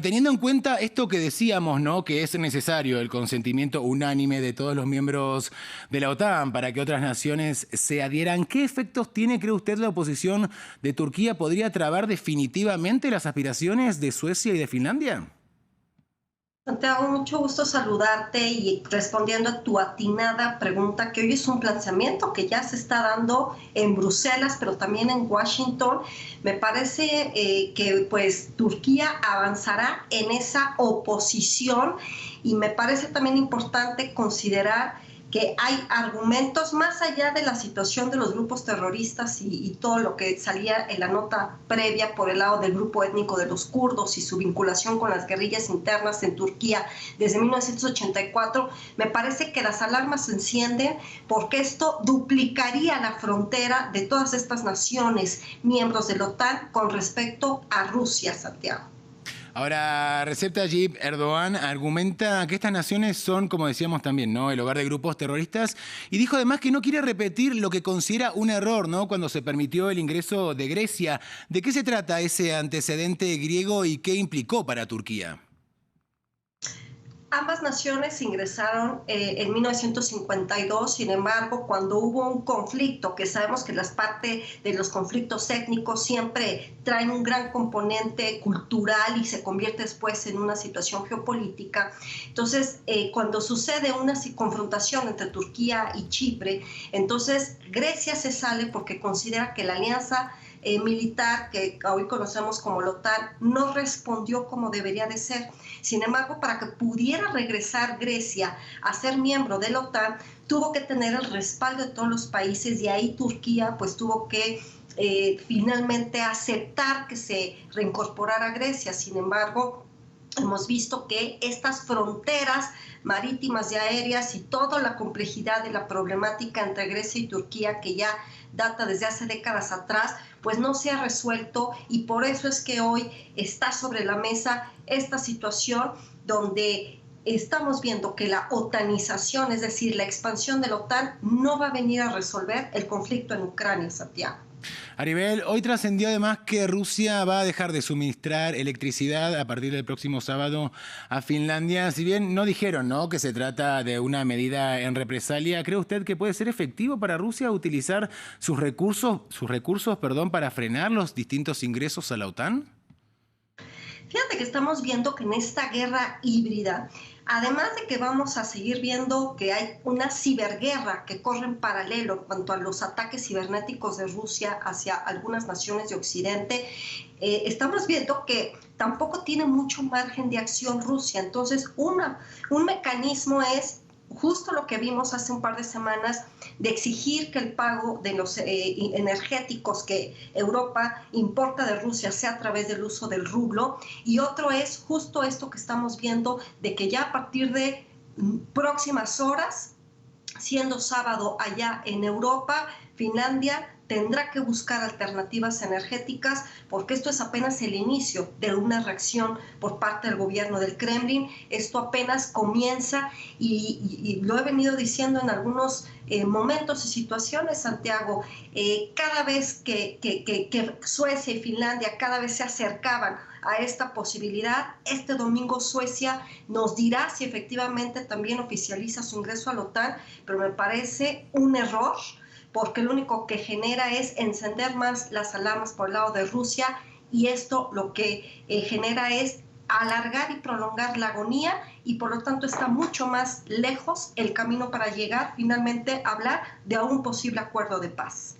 Teniendo en cuenta esto que decíamos, ¿no? Que es necesario el consentimiento unánime de todos los miembros de la OTAN para que otras naciones se adhieran, ¿qué efectos tiene, cree usted, la oposición de Turquía? ¿Podría trabar definitivamente las aspiraciones de Suecia y de Finlandia? Santiago, mucho gusto saludarte y respondiendo a tu atinada pregunta, que hoy es un planteamiento que ya se está dando en Bruselas, pero también en Washington. Me parece que pues Turquía avanzará en esa oposición y me parece también importante considerar que hay argumentos más allá de la situación de los grupos terroristas y todo lo que salía en la nota previa por el lado del grupo étnico de los kurdos y su vinculación con las guerrillas internas en Turquía desde 1984, me parece que las alarmas se encienden porque esto duplicaría la frontera de todas estas naciones miembros de la OTAN con respecto a Rusia, Santiago. Ahora, Recep Tayyip Erdogan argumenta que estas naciones son, como decíamos también, ¿no? El hogar de grupos terroristas y dijo además que no quiere repetir lo que considera un error, ¿no? Cuando se permitió el ingreso de Grecia. ¿De qué se trata ese antecedente griego y qué implicó para Turquía? Ambas naciones ingresaron en 1952, sin embargo, cuando hubo un conflicto, que sabemos que las partes de los conflictos étnicos siempre traen un gran componente cultural y se convierte después en una situación geopolítica, entonces cuando sucede una confrontación entre Turquía y Chipre, entonces Grecia se sale porque considera que la alianza militar que hoy conocemos como la OTAN no respondió como debería de ser. Sin embargo, para que pudiera regresar Grecia a ser miembro de la OTAN, tuvo que tener el respaldo de todos los países y ahí Turquía pues tuvo que finalmente aceptar que se reincorporara Grecia. Sin embargo, hemos visto que estas fronteras marítimas y aéreas y toda la complejidad de la problemática entre Grecia y Turquía, que ya data desde hace décadas atrás, pues no se ha resuelto y por eso es que hoy está sobre la mesa esta situación donde estamos viendo que la otanización, es decir, la expansión de la OTAN, no va a venir a resolver el conflicto en Ucrania, Santiago. Aribel, hoy trascendió además que Rusia va a dejar de suministrar electricidad a partir del próximo sábado a Finlandia. Si bien no dijeron, ¿no?, que se trata de una medida en represalia, ¿cree usted que puede ser efectivo para Rusia utilizar sus recursos, para frenar los distintos ingresos a la OTAN? Fíjate que estamos viendo que en esta guerra híbrida, además de que vamos a seguir viendo que hay una ciberguerra que corre en paralelo en cuanto a los ataques cibernéticos de Rusia hacia algunas naciones de Occidente, estamos viendo que tampoco tiene mucho margen de acción Rusia. Entonces, un mecanismo es justo lo que vimos hace un par de semanas de exigir que el pago de los energéticos que Europa importa de Rusia sea a través del uso del rublo, y otro es justo esto que estamos viendo de que ya a partir de próximas horas, siendo sábado allá en Europa, Finlandia tendrá que buscar alternativas energéticas porque esto es apenas el inicio de una reacción por parte del gobierno del Kremlin. Esto apenas comienza y lo he venido diciendo en algunos momentos y situaciones, Santiago. Cada vez que Suecia y Finlandia cada vez se acercaban a esta posibilidad, este domingo Suecia nos dirá si efectivamente también oficializa su ingreso a la OTAN, pero me parece un error porque lo único que genera es encender más las alarmas por el lado de Rusia y esto lo que genera es alargar y prolongar la agonía y por lo tanto está mucho más lejos el camino para llegar finalmente a hablar de un posible acuerdo de paz.